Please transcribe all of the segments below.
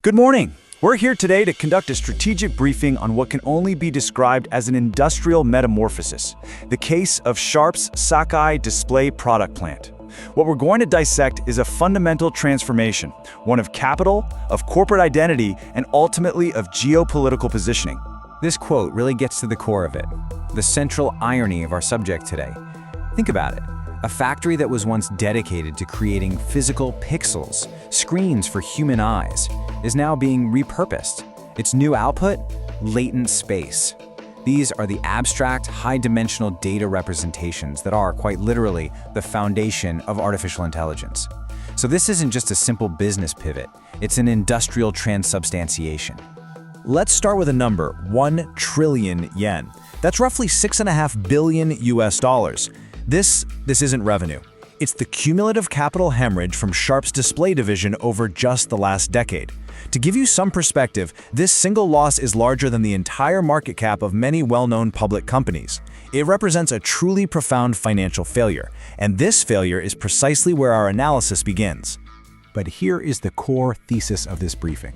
Good morning. We're here today to conduct a strategic briefing on what can only be described as an industrial metamorphosis, the case of Sharp's Sakai display product plant. What we're going to dissect is a fundamental transformation, one of capital, of corporate identity, and ultimately of geopolitical positioning. This quote really gets to the core of it, the central irony of our subject today. Think about it. A factory that was once dedicated to creating physical pixels, screens for human eyes, is now being repurposed. Its new output? Latent space. These are the abstract, high-dimensional data representations that are, quite literally, the foundation of artificial intelligence. So this isn't just a simple business pivot, it's an industrial transubstantiation. Let's start with a number, 1 trillion yen. That's roughly $6.5 billion US. This isn't revenue. It's the cumulative capital hemorrhage from Sharp's display division over just the last decade. To give you some perspective, this single loss is larger than the entire market cap of many well-known public companies. It represents a truly profound financial failure, and this failure is precisely where our analysis begins. But here is the core thesis of this briefing.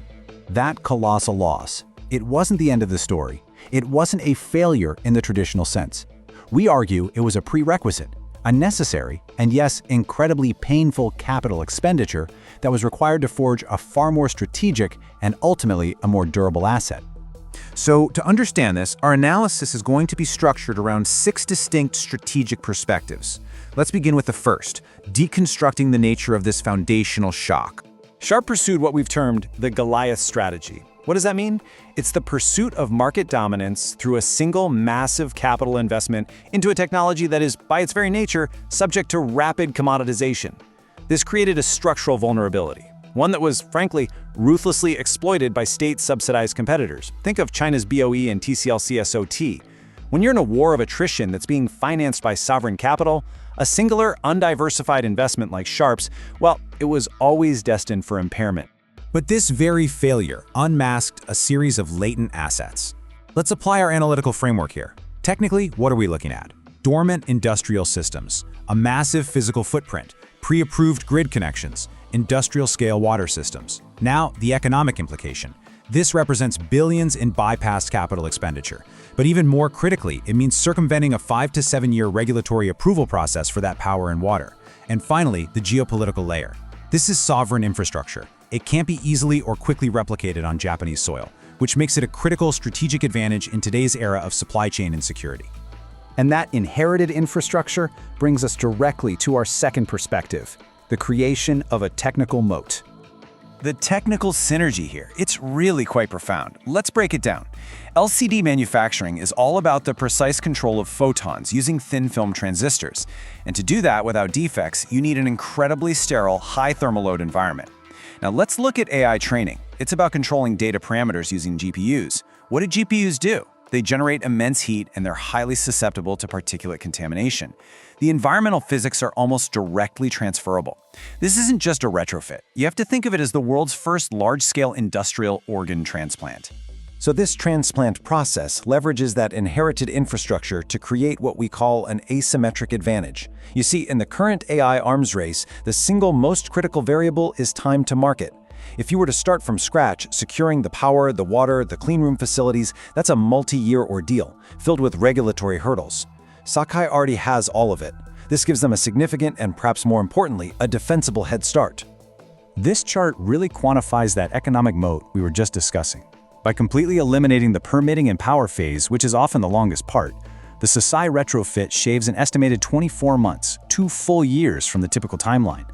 That colossal loss, it wasn't the end of the story. It wasn't a failure in the traditional sense. We argue it was a prerequisite, a necessary, and yes, incredibly painful capital expenditure that was required to forge a far more strategic and ultimately a more durable asset. So, to understand this, our analysis is going to be structured around 6 distinct strategic perspectives. Let's begin with the first, deconstructing the nature of this foundational shock. Sharp pursued what we've termed the Goliath strategy. What does that mean? It's the pursuit of market dominance through a single massive capital investment into a technology that is, by its very nature, subject to rapid commoditization. This created a structural vulnerability, one that was, frankly, ruthlessly exploited by state-subsidized competitors. Think of China's BOE and TCL-CSOT. When you're in a war of attrition that's being financed by sovereign capital, a singular, undiversified investment like Sharp's, well, it was always destined for impairment. But this very failure unmasked a series of latent assets. Let's apply our analytical framework here. Technically, what are we looking at? Dormant industrial systems, a massive physical footprint, pre-approved grid connections, industrial-scale water systems. Now, the economic implication. This represents billions in bypassed capital expenditure. But even more critically, it means circumventing a 5 to 7 year regulatory approval process for that power and water. And finally, the geopolitical layer. This is sovereign infrastructure. It can't be easily or quickly replicated on Japanese soil, which makes it a critical strategic advantage in today's era of supply chain insecurity. And that inherited infrastructure brings us directly to our second perspective, the creation of a technical moat. The technical synergy here, it's really quite profound. Let's break it down. LCD manufacturing is all about the precise control of photons using thin film transistors. And to do that without defects, you need an incredibly sterile, high thermal load environment. Now let's look at AI training. It's about controlling data parameters using GPUs. What do GPUs do? They generate immense heat and they're highly susceptible to particulate contamination. The environmental physics are almost directly transferable. This isn't just a retrofit. You have to think of it as the world's first large-scale industrial organ transplant. So this transplant process leverages that inherited infrastructure to create what we call an asymmetric advantage. You see, in the current AI arms race, the single most critical variable is time to market. If you were to start from scratch, securing the power, the water, the cleanroom facilities, that's a multi-year ordeal, filled with regulatory hurdles. Sakai already has all of it. This gives them a significant and, perhaps more importantly, a defensible head start. This chart really quantifies that economic moat we were just discussing. By completely eliminating the permitting and power phase, which is often the longest part, the Sakai retrofit shaves an estimated 24 months, 2 full years from the typical timeline.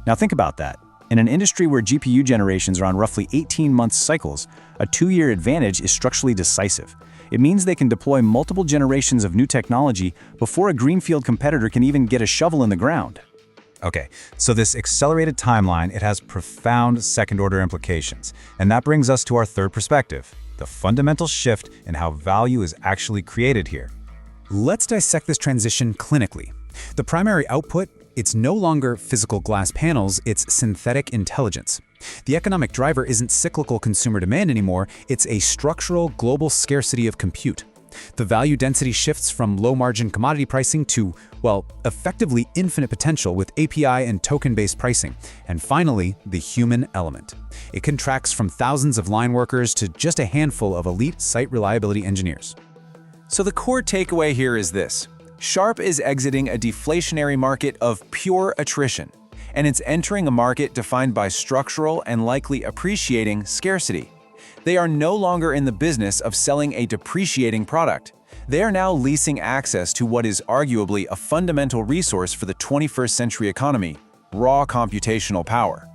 Now think about that. In an industry where GPU generations are on roughly 18-month cycles, a 2-year advantage is structurally decisive. It means they can deploy multiple generations of new technology before a greenfield competitor can even get a shovel in the ground. Okay, so this accelerated timeline, it has profound second-order implications. And that brings us to our third perspective, the fundamental shift in how value is actually created here. Let's dissect this transition clinically. The primary output, it's no longer physical glass panels, it's synthetic intelligence. The economic driver isn't cyclical consumer demand anymore, it's a structural global scarcity of compute. The value density shifts from low-margin commodity pricing to, well, effectively infinite potential with API and token-based pricing. And finally, the human element. It contracts from thousands of line workers to just a handful of elite site reliability engineers. So the core takeaway here is this. Sharp is exiting a deflationary market of pure attrition, and it's entering a market defined by structural and likely appreciating scarcity. They are no longer in the business of selling a depreciating product. They are now leasing access to what is arguably a fundamental resource for the 21st century economy, raw computational power.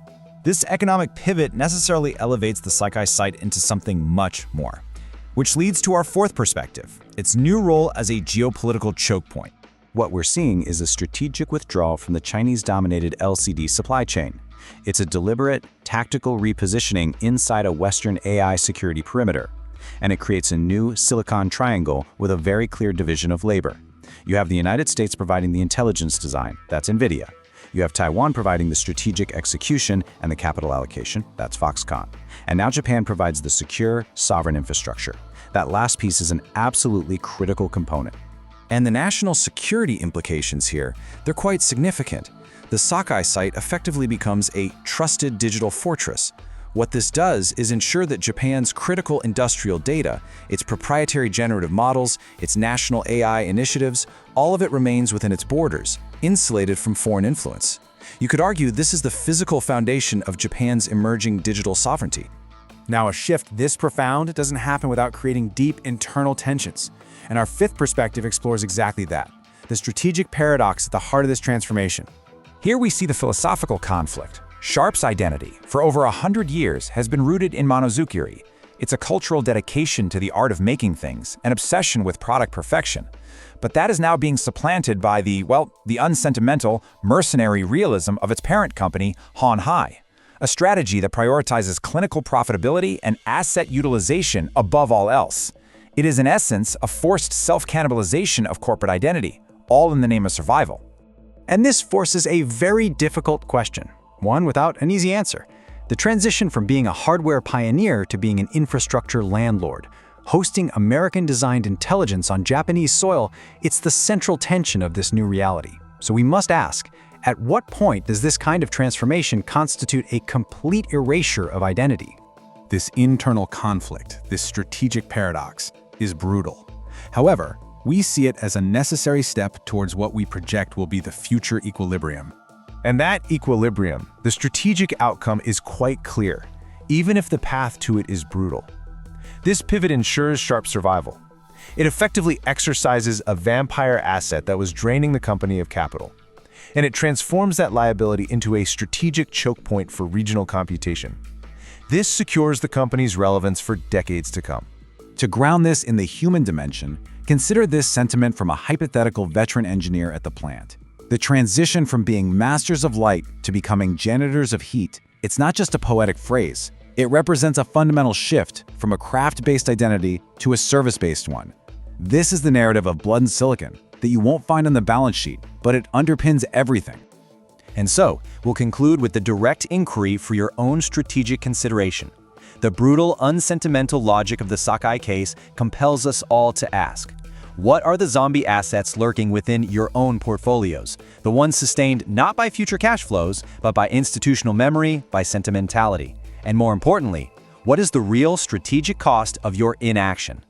This economic pivot necessarily elevates the Sakai site into something much more, which leads to our fourth perspective, its new role as a geopolitical choke point. What we're seeing is a strategic withdrawal from the Chinese-dominated LCD supply chain. It's a deliberate, tactical repositioning inside a Western AI security perimeter, and it creates a new Silicon Triangle with a very clear division of labor. You have the United States providing the intelligence design, that's Nvidia. You have Taiwan providing the strategic execution and the capital allocation, that's Foxconn. And now Japan provides the secure, sovereign infrastructure. That last piece is an absolutely critical component. And the national security implications here, they're quite significant. The Sakai site effectively becomes a trusted digital fortress. What this does is ensure that Japan's critical industrial data, its proprietary generative models, its national AI initiatives, all of it remains within its borders, insulated from foreign influence. You could argue this is the physical foundation of Japan's emerging digital sovereignty. Now, a shift this profound doesn't happen without creating deep internal tensions. And our fifth perspective explores exactly that, the strategic paradox at the heart of this transformation. Here we see the philosophical conflict. Sharp's identity, for over 100 years, has been rooted in monozukuri. It's a cultural dedication to the art of making things, an obsession with product perfection. But that is now being supplanted by the unsentimental, mercenary realism of its parent company, Hon Hai, a strategy that prioritizes clinical profitability and asset utilization above all else. It is in essence a forced self-cannibalization of corporate identity, all in the name of survival. And this forces a very difficult question, one without an easy answer. The transition from being a hardware pioneer to being an infrastructure landlord, hosting American-designed intelligence on Japanese soil, it's the central tension of this new reality. So we must ask, at what point does this kind of transformation constitute a complete erasure of identity? This internal conflict, this strategic paradox, is brutal. However, we see it as a necessary step towards what we project will be the future equilibrium. And that equilibrium, the strategic outcome, is quite clear, even if the path to it is brutal. This pivot ensures Sharp's survival. It effectively exercises a vampire asset that was draining the company of capital, and it transforms that liability into a strategic choke point for regional computation. This secures the company's relevance for decades to come. To ground this in the human dimension, consider this sentiment from a hypothetical veteran engineer at the plant. The transition from being masters of light to becoming janitors of heat, it's not just a poetic phrase. It represents a fundamental shift from a craft-based identity to a service-based one. This is the narrative of blood and silicon that you won't find on the balance sheet, but it underpins everything. And so, we'll conclude with the direct inquiry for your own strategic consideration. The brutal, unsentimental logic of the Sakai case compels us all to ask, what are the zombie assets lurking within your own portfolios? The ones sustained not by future cash flows, but by institutional memory, by sentimentality. And more importantly, what is the real strategic cost of your inaction?